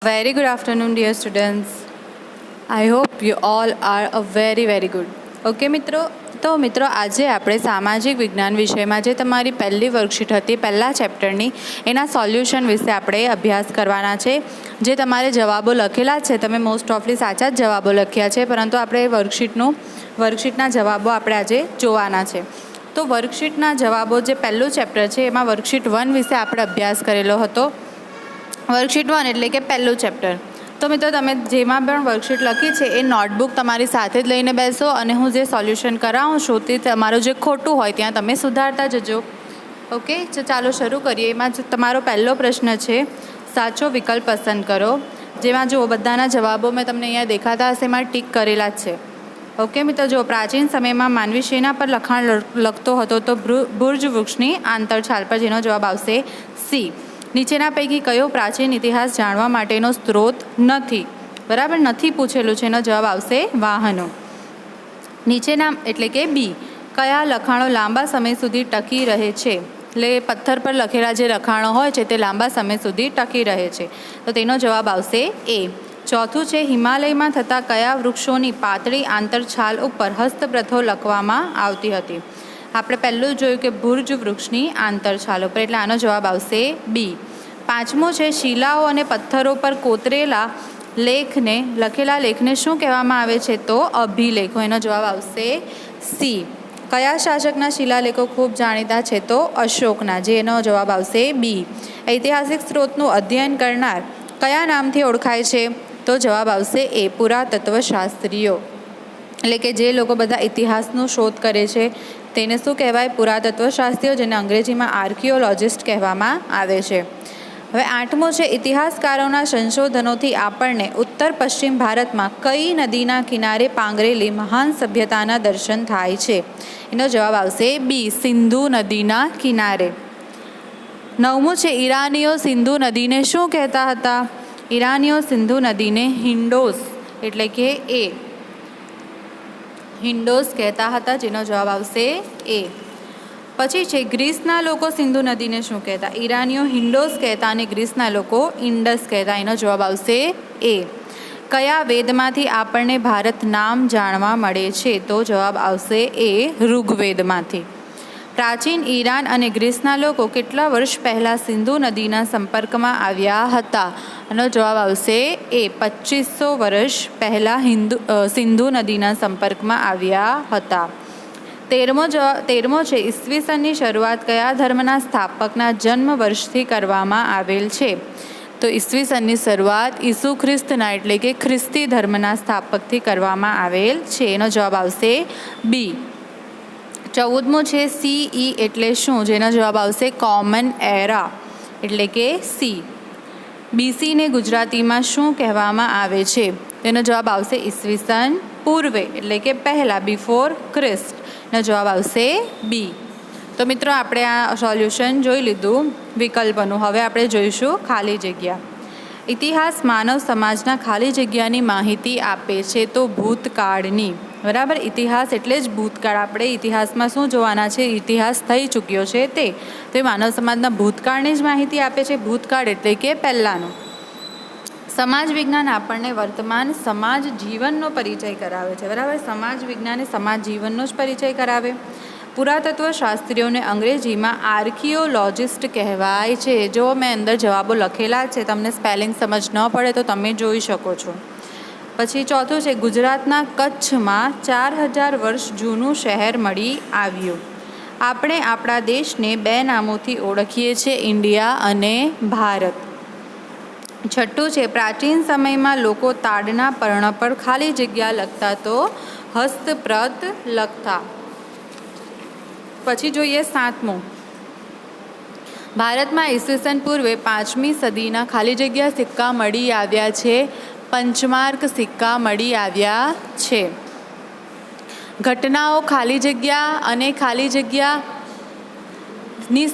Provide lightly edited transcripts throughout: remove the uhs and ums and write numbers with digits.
Very good afternoon, dear students. I hope you all are a very good. Okay મિત્રો, તો મિત્રો આજે આપણે સામાજિક વિજ્ઞાન વિષયમાં જે તમારી પહેલી વર્કશીટ હતી પહેલા ચેપ્ટરની એના સોલ્યુશન વિશે આપણે અભ્યાસ કરવાના છે. જે તમારે જવાબો લખેલા છે તમે મોસ્ટ ઓફલી સાચા જ જવાબો લખ્યા છે, પરંતુ આપણે વર્કશીટના જવાબો આપણે આજે જોવાના છે. તો વર્કશીટના જવાબો જે પહેલું ચેપ્ટર છે એમાં વર્કશીટ 1 વિશે આપણે અભ્યાસ કરેલો હતો. વર્કશીટ 1 એટલે કે પહેલું ચેપ્ટર. તો મિત્રો તમે જેમાં પણ વર્કશીટ લખી છે એ નોટબુક તમારી સાથે જ લઈને બેસો અને હું જે સોલ્યુશન કરાવું છું તે તમારું જે ખોટું હોય ત્યાં તમે સુધારતા જજો. ઓકે, તો ચાલો શરૂ કરીએ. એમાં તમારો પહેલો પ્રશ્ન છે, સાચો વિકલ્પ પસંદ કરો. જેમાં જો બધાના જવાબો મેં તમને અહીંયા દેખાતા હશે એમાં ટીક કરેલા જ છે. ઓકે મિત્રો, જો પ્રાચીન સમયમાં માનવી શેના પર લખાણ લખતો હતો? તો બુર્જ વૃક્ષની આંતરછાલ પર, જેનો જવાબ આવશે સી. નીચેના પૈકી કયો પ્રાચીન ઇતિહાસ જાણવા માટેનો સ્ત્રોત નથી? બરાબર, નથી પૂછેલું છે, એનો જવાબ આવશે વાહનો. નીચેના એટલે કે બી, કયા લખાણો લાંબા સમય સુધી ટકી રહે છે? એટલે પથ્થર પર લખેલા જે લખાણો હોય છે તે લાંબા સમય સુધી ટકી રહે છે, તો તેનો જવાબ આવશે એ. ચોથું છે, હિમાલયમાં થતા કયા વૃક્ષોની પાતળી આંતરછાલ ઉપર હસ્તપ્રથો લખવામાં આવતી હતી? આપણે પહેલું જોયું કે બુર્જ વૃક્ષની આંતરછાલ ઉપર, એટલે આનો જવાબ આવશે બી. પાંચમું છે, શિલાઓ અને પથ્થરો પર કોતરેલા લખેલા લેખને શું કહેવામાં આવે છે? તો અભિલેખો. એનો જવાબ આવશે સી. કયા શાસકના શિલાલેખો ખૂબ જાણીતા છે? તો અશોકના, જેનો જવાબ આવશે બી. ઐતિહાસિક સ્ત્રોતનું અધ્યયન કરનાર કયા નામથી ઓળખાય છે? તો જવાબ આવશે એ, પુરાતત્વશાસ્ત્રીઓ. એટલે કે જે લોકો બધા ઇતિહાસનું શોધ કરે છે તેને શું કહેવાય? પુરાતત્વશાસ્ત્રીઓ, જેને અંગ્રેજીમાં આર્કિયોલોજિસ્ટ કહેવામાં આવે છે. હવે આઠમું છે, ઇતિહાસકારોના સંશોધનોથી આપણને ઉત્તર પશ્ચિમ ભારતમાં કઈ નદીના કિનારે પાંગરેલી મહાન સભ્યતાના દર્શન થાય છે? એનો જવાબ આવશે બી, સિંધુ નદીના કિનારે. નવમું છે, ઈરાનીઓ સિંધુ નદીને શું કહેતા હતા? ઈરાનીઓ સિંધુ નદીને હિન્ડોસ એટલે કે એ, હિન્ડોસ કહેતા હતા, જેનો જવાબ આવશે એ. પછી છે, ગ્રીસના લોકો સિંધુ નદીને શું કહેતા? ઈરાનીઓ હિન્ડોસ કહેતા અને ગ્રીસના લોકો ઇન્ડસ કહેતા. એનો જવાબ આવશે એ. કયા વેદમાંથી આપણને ભારત નામ જાણવા મળે છે? તો જવાબ આવશે એ, ઋગ્વેદમાંથી. પ્રાચીન ઈરાન અને ગ્રીસના લોકો કેટલા વર્ષ પહેલાં સિંધુ નદીના સંપર્કમાં આવ્યા હતા? એનો જવાબ આવશે એ, 2500 વર્ષ પહેલાં સિંધુ નદીના સંપર્કમાં આવ્યા હતા. તેરમો છે, ઈસવીસનની શરૂઆત કયા ધર્મના સ્થાપકના જન્મ વર્ષથી કરવામાં આવેલ છે? તો ઈસવીસનની શરૂઆત ઈસુ ખ્રિસ્તના એટલે કે ખ્રિસ્તી ધર્મના સ્થાપકથી કરવામાં આવેલ છે. એનો જવાબ આવશે બી. 14મું છે, સીઈ એટલે શું? જેનો જવાબ આવશે કોમન એરા એટલે કે સી. બીસીને ગુજરાતીમાં શું કહેવામાં આવે છે? તેનો જવાબ આવશે ઈસવીસન પૂર્વે એટલે કે પહેલાં, બિફોર ક્રિસ્ટ. નો જવાબ આવશે બી. તો મિત્રો આપણે આ સોલ્યુશન જોઈ લીધું વિકલ્પનું. હવે આપણે જોઈશું ખાલી જગ્યા. ઇતિહાસ માનવ સમાજના ખાલી જગ્યાની માહિતી આપે છે, તો ભૂતકાળની. બરાબર, ઇતિહાસ એટલે જ ભૂતકાળ. આપણે ઇતિહાસમાં શું જોવાના છે? ઇતિહાસ થઈ ચૂક્યો છે તે. તો એ માનવ સમાજના ભૂતકાળની જ માહિતી આપે છે. ભૂતકાળ એટલે કે પહેલાંનો. સમાજ વિજ્ઞાન આપણને વર્તમાન સમાજ જીવનનો પરિચય કરાવે છે. બરાબર, સમાજ વિજ્ઞાન એ સમાજ જીવનનો જ પરિચય કરાવે. પુરાતત્વશાસ્ત્રીઓને અંગ્રેજીમાં આર્કિયોલોજિસ્ટ કહેવાય છે. જો મેં અંદર જવાબો લખેલા છે, તમને સ્પેલિંગ સમજ ન પડે તો તમે જોઈ શકો છો. પછી ચોથું છે, ગુજરાતના કચ્છમાં 4000 વર્ષ જૂનું શહેર મળી આવ્યું. આપણે આપણા દેશને 2 નામોથી ઓળખીએ છીએ, ઇન્ડિયા અને ભારત. છઠ્ઠું છે, પ્રાચીન સમયમાં લોકો તાડના પર્ણ પર ખાલી જગ્યા લખતા, તો હસ્તપ્રત લખતા. પછી જોઈએ 7મું, ભારતમાં ઈસવીસન પૂર્વે 5મી સદીના ખાલી જગ્યા સિક્કા મળી આવ્યા છે. પંચમાર્ક સિક્કા મળી આવ્યા છે. ઘટનાઓ ખાલી જગ્યા અને ખાલી જગ્યાની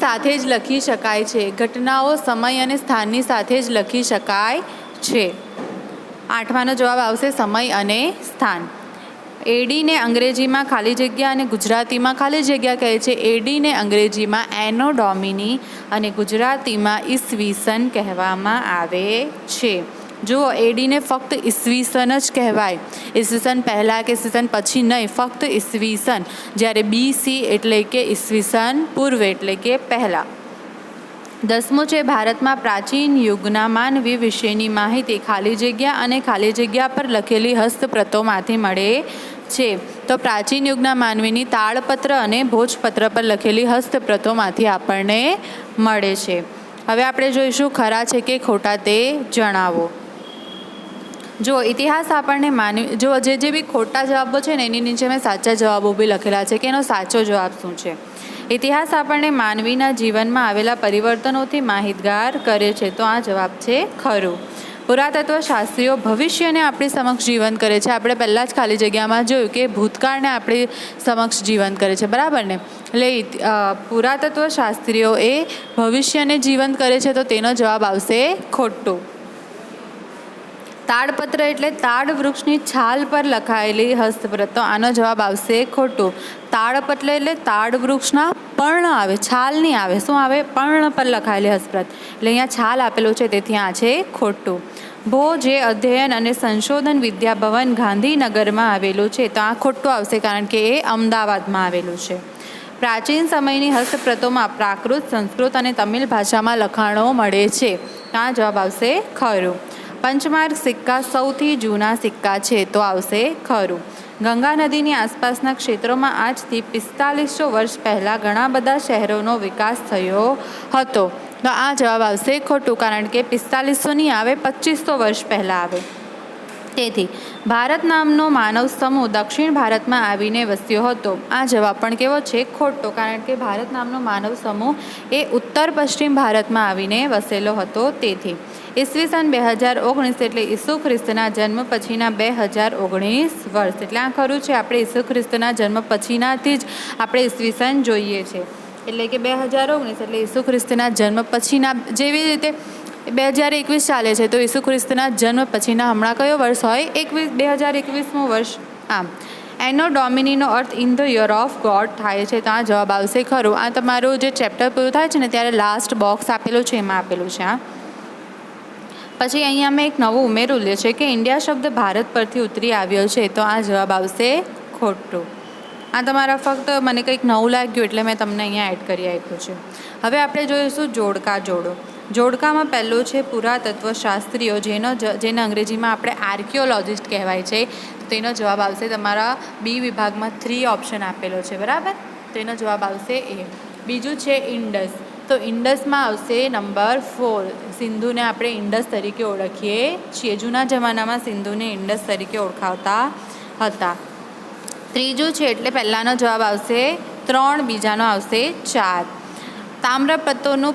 સાથે જ લખી શકાય છે. ઘટનાઓ સમય અને સ્થાનની સાથે જ લખી શકાય છે. 8માનો જવાબ આવશે સમય અને સ્થાન. એડીને અંગ્રેજીમાં ખાલી જગ્યા અને ગુજરાતીમાં ખાલી જગ્યા કહે છે. એડીને અંગ્રેજીમાં એનો ડોમિની અને ગુજરાતીમાં ઈસવીસન કહેવામાં આવે છે. જુઓ, એડીને ફક્ત ઈસવીસન જ કહેવાય, ઈસવીસન પહેલાં કે ઈસવીસન પછી નહીં, ફક્ત ઈસવીસન. જ્યારે BC એટલે કે ઈસવીસન પૂર્વે એટલે કે પહેલાં. 10મું છે ભારતમાં પ્રાચીન યુગના માનવી વિશેની માહિતી ખાલી જગ્યા અને ખાલી જગ્યા પર લખેલી હસ્તપ્રતોમાંથી મળે છે. તો પ્રાચીન યુગના માનવીની તાળપત્ર અને ભોજપત્ર પર લખેલી હસ્તપ્રતોમાંથી આપણને મળે છે. હવે આપણે જોઈશું ખરા છે કે ખોટા તે જણાવો. જો ઇતિહાસ આપણને જો જે બી ખોટા જવાબો છે ને એની નીચે મેં સાચા જવાબો બી લખેલા છે કે એનો સાચો જવાબ શું છે. ઇતિહાસ આપણને માનવીના જીવનમાં આવેલા પરિવર્તનોથી માહિતગાર કરે છે. તો આ જવાબ છે ખરું. પુરાતત્વ શાસ્ત્રીઓ ભવિષ્યને આપણી સમક્ષ જીવંત કરે છે. આપણે પહેલાં જ ખાલી જગ્યામાં જોયું કે ભૂતકાળને આપણી સમક્ષ જીવંત કરે છે, બરાબર ને. એટલે પુરાતત્વ શાસ્ત્રીઓ એ ભવિષ્યને જીવંત કરે છે, તો તેનો જવાબ આવશે ખોટું. તાડપત્ર એટલે તાડ વૃક્ષની છાલ પર લખાયેલી હસ્તપ્રત. તો આનો જવાબ આવશે ખોટું. તાડપત્ર એટલે તાડ વૃક્ષના પર્ણ આવે, છાલ નહીં આવે. શું આવે? પર્ણ પર લખાયેલી હસ્તપ્રત. એટલે અહીંયા છાલ આપેલું છે, તેથી આ છે ખોટું. ભો જે અધ્યયન અને સંશોધન વિદ્યા ભવન ગાંધીનગરમાં આવેલું છે, તો આ ખોટું આવશે, કારણ કે એ અમદાવાદમાં આવેલું છે. પ્રાચીન સમયની હસ્તપ્રતોમાં પ્રાકૃત, સંસ્કૃત અને તમિલ ભાષામાં લખાણો મળે છે. તો આ જવાબ આવશે ખરું. પંચમાર્ક સિક્કા સૌથી જૂના સિક્કા છે, તો આવશે ખરું. ગંગા નદીની આસપાસના ક્ષેત્રોમાં આજથી 4500 વર્ષ પહેલાં ઘણા બધા શહેરોનો વિકાસ થયો હતો. તો આ જવાબ આવશે ખોટું, કારણ કે 4500 નહીં આવે, 2500 વર્ષ પહેલાં આવે. તેથી ભારત નામનો માનવ સમૂહ દક્ષિણ ભારતમાં આવીને વસ્યો હતો. આ જવાબ પણ કેવો છે? ખોટો, કારણ કે ભારત નામનો માનવ સમૂહ એ ઉત્તર પશ્ચિમ ભારતમાં આવીને વસેલો હતો. તેથી ઈસવીસન 2019 એટલે ઈસુ ખ્રિસ્તના જન્મ પછીના 2019 વર્ષ. એટલે આ ખરું છે. આપણે ઈસુ ખ્રિસ્તના જન્મ પછીનાથી જ આપણે ઈસવીસન જોઈએ છે. એટલે કે 2019 એટલે ઈસુ ખ્રિસ્તના જન્મ પછીના, જેવી રીતે 2021 ચાલે છે, તો ઈસુ ખ્રિસ્તના જન્મ પછીના હમણાં કયો વર્ષ હોય? 2021મું વર્ષ. આમ એનો ડોમિનીનો અર્થ in the year of God થાય છે. તો આ જવાબ આવશે ખરું. આ તમારું જે ચેપ્ટર પૂરું થાય છે ને ત્યારે લાસ્ટ બોક્સ આપેલું છે, એમાં આપેલું છે. પછી અહીંયા મેં એક નવું ઉમેરેલું છે કે ઇન્ડિયા શબ્દ ભારત પરથી ઉતરી આવ્યો છે. તો આ જવાબ આવશે ખોટું. આ તમારા ફક્ત મને કંઈક નવું લાગ્યું એટલે મેં તમને અહીંયા એડ કરી આપ્યું છે. હવે આપણે જોઈશું જોડકા જોડો. જોડકામાં પહેલું છે પુરાતત્વ શાસ્ત્રીઓ, જેને અંગ્રેજીમાં આપણે આર્કિયોલોજિસ્ટ કહેવાય છે. તો તેનો જવાબ આવશે તમારા બી વિભાગમાં 3 ઓપ્શન આપેલો છે, બરાબર. તો એનો જવાબ આવશે એ. બીજું છે ઇન્ડસ. તો ઇન્ડસમાં આવશે નંબર 4. સિંધુને આપણે ઇન્ડસ તરીકે ઓળખીએ છીએ. જૂના જમાનામાં સિંધુને ઇન્ડસ તરીકે ઓળખાવતા હતા. ત્રીજું છે એટલે પહેલાંનો જવાબ આવશે 3, બીજાનો આવશે 4.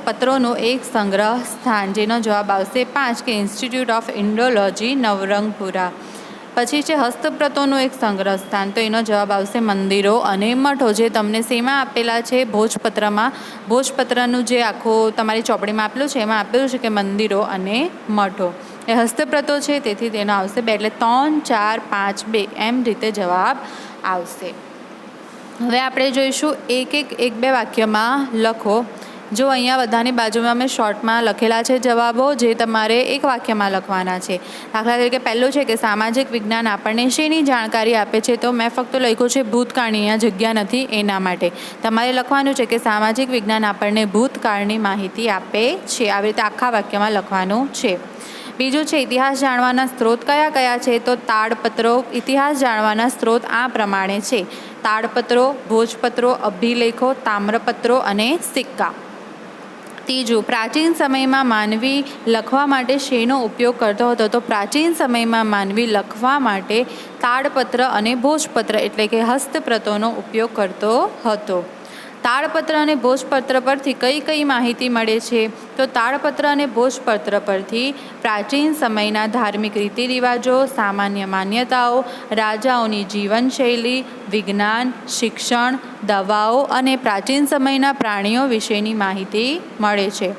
પત્રોનું એક સંગ્રહ સ્થાન, જેનો જવાબ આવશે 5 કે ઇન્સ્ટિટ્યૂટ ઓફ ઇન્ડોલોજી નવરંગપુરા. પછી છે હસ્તપ્રતોનું એક સંગ્રહ સ્થાન. તો એનો જવાબ આવશે મંદિરો અને મઠો, જે તમને શેમાં આપેલા છે? ભોજપત્રમાં. ભોજપત્રનું જે આખું તમારી ચોપડીમાં આપેલું છે, એમાં આપેલું છે કે મંદિરો અને મઠો એ હસ્તપ્રતો છે, તેથી તેનો આવશે 2. એટલે 3, 4, 5, 2 એમ રીતે જવાબ આવશે. હવે આપણે જોઈશું એક બે વાક્યમાં લખો. જો અહીંયા બધાની બાજુમાં મેં શોર્ટમાં લખેલા છે જવાબો, જે તમારે એક વાક્યમાં લખવાના છે. દાખલા તરીકે પહેલું છે કે સામાજિક વિજ્ઞાન આપણને શેની જાણકારી આપે છે? તો મેં ફક્ત લખ્યું છે ભૂતકાળની, અહીંયા જગ્યા નથી એના માટે. તમારે લખવાનું છે કે સામાજિક વિજ્ઞાન આપણને ભૂતકાળની માહિતી આપે છે. આવી રીતે આખા વાક્યમાં લખવાનું છે. બીજું છે ઇતિહાસ જાણવાના સ્ત્રોત કયા કયા છે? તો તાડપત્રો. ઇતિહાસ જાણવાના સ્ત્રોત આ પ્રમાણે છે: તાડપત્રો, ભોજપત્રો, અભિલેખો, તામ્રપત્રો અને સિક્કા. ત્રીજું, પ્રાચીન સમયમાં માનવી લખવા માટે શેનો ઉપયોગ કરતો હતો? તો પ્રાચીન સમયમાં માનવી લખવા માટે તાડપત્ર અને ભોજપત્ર એટલે કે હસ્તપ્રતોનો ઉપયોગ કરતો હતો. તાડપત્ર અને ભોજપત્ર પરથી કઈ કઈ માહિતી મળે છે? તો તાડપત્ર અને ભોજપત્ર પરથી પ્રાચીન સમયના ધાર્મિક રીતિ રિવાજો, સામાન્ય માન્યતાઓ, રાજાઓની જીવનશૈલી, વિજ્ઞાન, શિક્ષણ, દવાઓ અને પ્રાચીન સમયના પ્રાણીઓ વિશેની માહિતી મળે છે.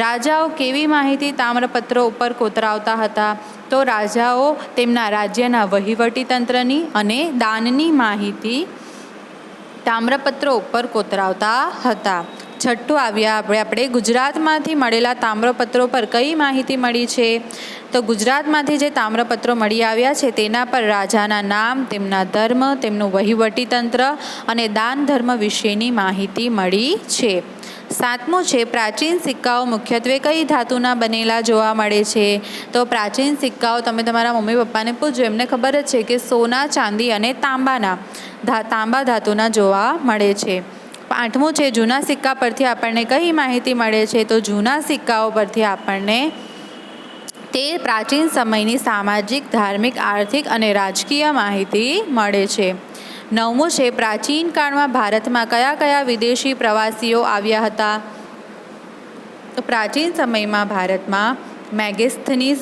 રાજાઓ કેવી માહિતી તામ્રપત્રો ઉપર કોતરાવતા હતા? તો રાજાઓ તેમના રાજ્યના વહીવટીતંત્રની અને દાનની માહિતી તામ્રપત્રો ઉપર કોતરાવતા હતા. છઠ્ઠું આવ્યા આપણે ગુજરાતમાંથી મળેલા તામ્રપત્રો પર કઈ માહિતી મળી છે? તો ગુજરાતમાંથી જે તામ્રપત્રો મળી આવ્યા છે તેના પર રાજાના નામ, તેમના ધર્મ, તેમનું વહીવટી તંત્ર અને દાન ધર્મ વિશેની માહિતી મળી છે. સાતમું છે પ્રાચીન સિક્કાઓ મુખ્યત્વે કઈ ધાતુના બનેલા જોવા મળે છે? તો પ્રાચીન સિક્કાઓ તમે તમારા મમ્મી પપ્પાને પૂછજો, એમને ખબર જ છે કે સોના, ચાંદી અને તાંબા ધાતુના જોવા મળે છે. આઠમું છે જૂના સિક્કા પરથી આપણને કઈ માહિતી મળે છે? તો જૂના સિક્કાઓ પરથી આપણને તે પ્રાચીન સમયની સામાજિક, ધાર્મિક, આર્થિક અને રાજકીય માહિતી મળે છે. નવમું છે પ્રાચીન કાળમાં ભારતમાં કયા કયા વિદેશી પ્રવાસીઓ આવ્યા હતા? તો પ્રાચીન સમયમાં ભારતમાં મેગેસ્થનીસ,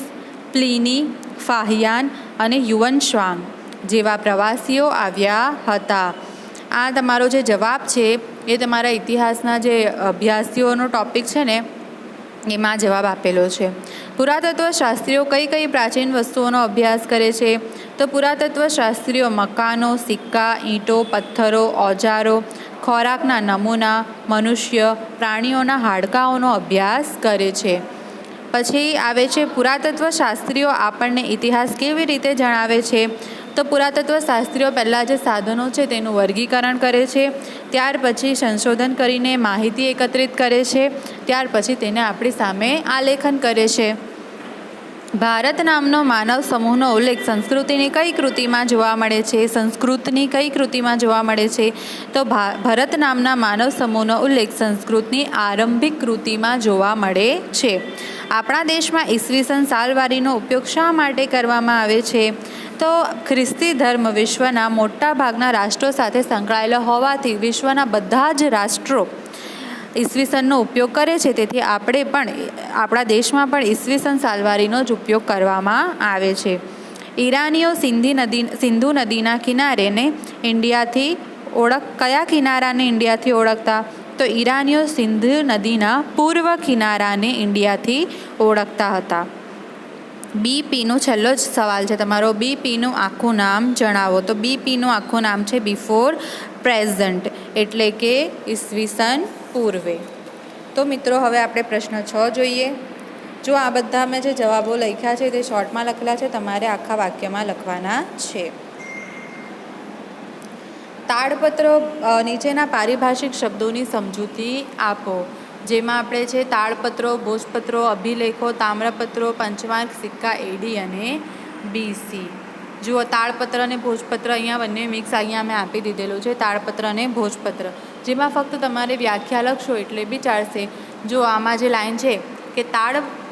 પ્લિની, ફાહિયાન અને યુવનશ્વાંગ જેવા પ્રવાસીઓ આવ્યા હતા. આ તમારો જે જવાબ છે એ તમારા ઇતિહાસના જે અભ્યાસીઓનો ટૉપિક છે ને એમાં જવાબ આપેલો છે. પુરાતત્વ શાસ્ત્રીઓ કઈ કઈ પ્રાચીન વસ્તુઓનો અભ્યાસ કરે છે? તો પુરાતત્વ શાસ્ત્રીઓ મકાનો, સિક્કા, ઈંટો, પથ્થરો, ઓજારો, ખોરાકના નમૂના, મનુષ્ય, પ્રાણીઓના હાડકાઓનો અભ્યાસ કરે છે. પછી આવે છે પુરાતત્વ શાસ્ત્રીઓ આપણને ઇતિહાસ કેવી રીતે જણાવે છે? તો પુરાતત્વ શાસ્ત્રીઓ પહેલાં જે સાધનો છે તેનું વર્ગીકરણ કરે છે, ત્યાર પછી સંશોધન કરીને માહિતી એકત્રિત કરે છે, ત્યાર પછી તેને આપણી સામે આલેખન કરે છે. ભારત નામનો માનવ સમૂહનો ઉલ્લેખ સંસ્કૃતિની કઈ કૃતિમાં જોવા મળે છે? સંસ્કૃતની કઈ કૃતિમાં જોવા મળે છે? તો ભરત નામના માનવ સમૂહનો ઉલ્લેખ સંસ્કૃતની આરંભિક કૃતિમાં જોવા મળે છે. આપણા દેશમાં ઈસવીસન સાલવારીનો ઉપયોગ શા માટે કરવામાં આવે છે? તો ખ્રિસ્તી ધર્મ વિશ્વના મોટા ભાગના રાષ્ટ્રો સાથે સંકળાયેલો હોવાથી વિશ્વના બધા જ રાષ્ટ્રો ઈસવીસનનો ઉપયોગ કરે છે, તેથી આપણે પણ આપણા દેશમાં પણ ઈસવીસન સાલવારીનો જ ઉપયોગ કરવામાં આવે છે. ઈરાનીઓ સિંધુ નદીના કિનારેને ઇન્ડિયાથી કયા કિનારાને ઇન્ડિયાથી ઓળખતા? તો ઈરાનીઓ સિંધુ નદીના પૂર્વ કિનારાને ઇન્ડિયાથી ઓળખતા હતા. બીપીનું છેલ્લો જ સવાલ છે તમારો, બીપીનું આખું નામ જણાવો. તો બીપીનું આખું નામ છે બિફોર પ્રેઝન્ટ, એટલે કે ઈસવીસન પૂર્વે. તો મિત્રો હવે આપણે પ્રશ્ન 6 જોઈએ. જો આ બધા મેં જે જવાબો લખ્યા છે તે શોર્ટમાં લખેલા છે, તમારે આખા વાક્યમાં લખવાના છે. તાડપત્રો નીચેના પારિભાષિક શબ્દોની સમજૂતી આપો. જેમાં આપણે છે તાડપત્રો, ભોજપત્રો, અભિલેખો, તામ્રપત્રો, પંચમાર્ક સિક્કા, એડી અને બીસી. જુઓ તાડપત્ર અને ભોજપત્ર અહીંયા બંને મિક્સ અહીંયા મેં આપી દીધેલું છે, તાડપત્ર અને ભોજપત્ર. જેમાં ફક્ત તમારે વ્યાખ્યા લખશો એટલે બી ચાલશે. જો આમાં જે લાઈન છે કે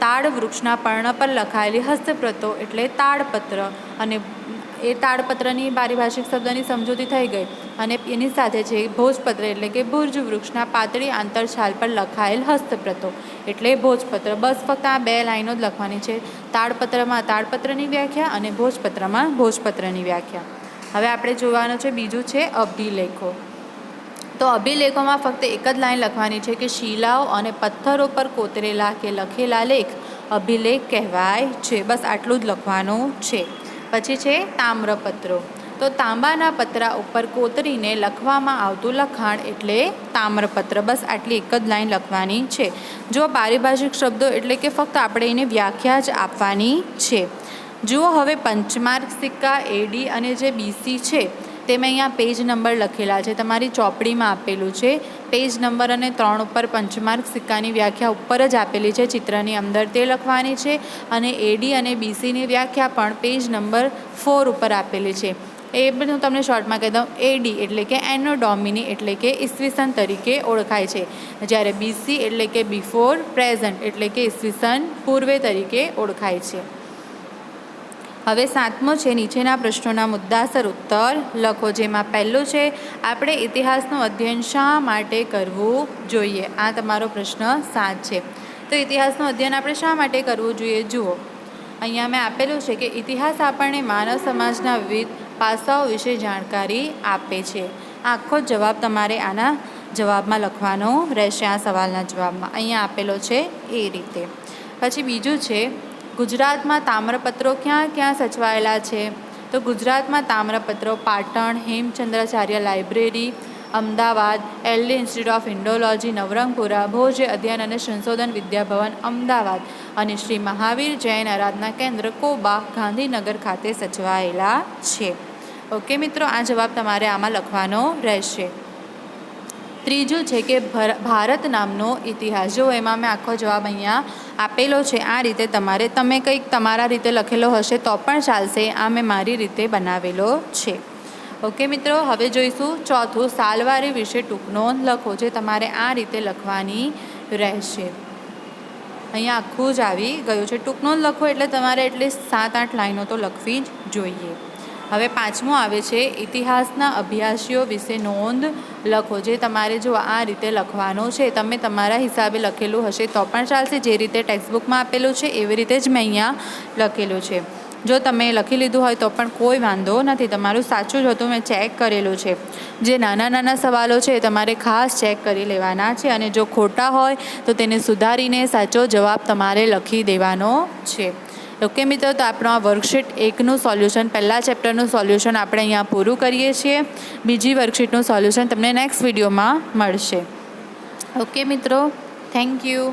તાડ વૃક્ષના પર્ણ પર લખાયેલી હસ્તપ્રતો એટલે તાડપત્ર, અને એ તાડપત્રની પારિભાષિક શબ્દની સમજૂતી થઈ ગઈ. અને એની સાથે છે ભોજપત્ર એટલે કે ભુર્જ વૃક્ષના પાતળી આંતરછાલ પર લખાયેલ હસ્તપ્રતો એટલે ભોજપત્ર. બસ ફક્ત આ 2 લાઈનો જ લખવાની છે. તાડપત્રમાં તાડપત્રની વ્યાખ્યા અને ભોજપત્રમાં ભોજપત્રની વ્યાખ્યા. હવે આપણે જોવાનું છે બીજું છે અભિલેખો. તો અભિલેખોમાં ફક્ત એક જ લાઈન લખવાની છે કે શિલાઓ અને પથ્થરો પર કોતરેલા કે લખેલા લેખ અભિલેખ કહેવાય છે. બસ આટલું જ લખવાનું છે. પછી છે તામ્રપત્રો. તો તાંબાના પતરા ઉપર કોતરીને લખવામાં આવતું લખાણ એટલે તામ્રપત્ર. બસ આટલી એક જ લાઈન લખવાની છે. જો પારિભાષિક શબ્દો એટલે કે ફક્ત આપણે એને વ્યાખ્યા જ આપવાની છે. જુઓ હવે પંચમાર્ક સિક્કા, એડી અને જે બીસી છે તેમાં અહીંયા પેજ નંબર લખેલા છે, તમારી ચોપડીમાં આપેલું છે. પેજ નંબર અને 3 ઉપર પંચમાર્ક સિક્કાની વ્યાખ્યા ઉપર જ આપેલી છે, ચિત્રની અંદર તે લખવાની છે. અને એડી અને બીસીની વ્યાખ્યા પણ પેજ નંબર 4 ઉપર આપેલી છે. એ પણ હું તમને શોર્ટમાં કહી દઉં. એડી એટલે કે એનો ડોમિની એટલે કે ઈસવીસન તરીકે ઓળખાય છે, જ્યારે બીસી એટલે કે બિફોર પ્રેઝન્ટ એટલે કે ઈસવીસન પૂર્વે તરીકે ઓળખાય છે. હવે 7મો છે નીચેના પ્રશ્નોના મુદ્દાસર ઉત્તર લખો. જેમાં પહેલું છે આપણે ઇતિહાસનું અધ્યયન શા માટે કરવું જોઈએ. આ તમારો પ્રશ્ન 7 છે. તો ઇતિહાસનું અધ્યયન આપણે શા માટે કરવું જોઈએ? જુઓ અહીંયા મેં આપેલું છે કે ઇતિહાસ આપણને માનવ સમાજના વિવિધ પાસાઓ વિશે જાણકારી આપે છે. આખો જવાબ તમારે આના જવાબમાં લખવાનો રહેશે, આ સવાલના જવાબમાં અહીંયા આપેલો છે એ રીતે. પછી બીજું છે ગુજરાતમાં તામ્રપત્રો ક્યાં ક્યાં સચવાયેલા છે? તો ગુજરાતમાં તામ્રપત્રો Patan Hemchandracharya library Ahmedabad, LD institute of Indology Navrangpura, Bhoj અધ્યયન અને સંશોધન વિદ્યાભવન અમદાવાદ અને શ્રી મહાવીર જૈન આરાધના કેન્દ્ર કોબા ગાંધીનગર ખાતે સચવાયેલા છે. ઓકે મિત્રો, આ જવાબ તમારે આમાં લખવાનો રહેશે. ત્રીજું છે કે ભારત નામનો ઇતિહાસ. જો એમાં મેં આખો જવાબ અહીંયા આપેલો છે. આ રીતે તમે કંઈક તમારા રીતે લખેલો હશે તો પણ ચાલશે. આ મેં મારી રીતે બનાવેલો છે. ઓકે મિત્રો, હવે જોઈશું ચોથું, સાલવારી વિશે ટૂંક નોંધ લખો. જે તમારે આ રીતે લખવાની રહેશે. અહીંયા આખું જ આવી ગયું છે. ટૂંક નોંધ લખો એટલે તમારે એટલીસ્ટ 7-8 લાઈનો તો લખવી જ જોઈએ. હવે પાંચમું આવે છે, ઇતિહાસના અભ્યાસીઓ વિશે નોંધ લખો. જે તમારે જો આ રીતે લખવાનો છે. તમે તમારા હિસાબે લખેલું હશે તો પણ ચાલશે. જે રીતે ટેક્સ્ટબુકમાં આપેલું છે એવી રીતે જ મેં અહીંયા લખેલું છે. જો તમે લખી લીધું હોય તો પણ કોઈ વાંધો નથી. તમારું સાચું જ હતું, મેં ચેક કરેલું છે. જે નાના નાના સવાલો છે એ તમારે ખાસ ચેક કરી લેવાના છે અને જો ખોટા હોય તો તેને સુધારીને સાચો જવાબ તમારે લખી દેવાનો છે. ઓકે મિત્રો, તો આપણો આ વર્કશીટ 1નું સોલ્યુશન, પહેલા ચેપ્ટરનું સોલ્યુશન આપણે અહીંયા પૂરું કરીએ છીએ. બીજી વર્કશીટનું સોલ્યુશન તમને નેક્સ્ટ વિડીયોમાં મળશે. ઓકે મિત્રો, થેન્ક યુ.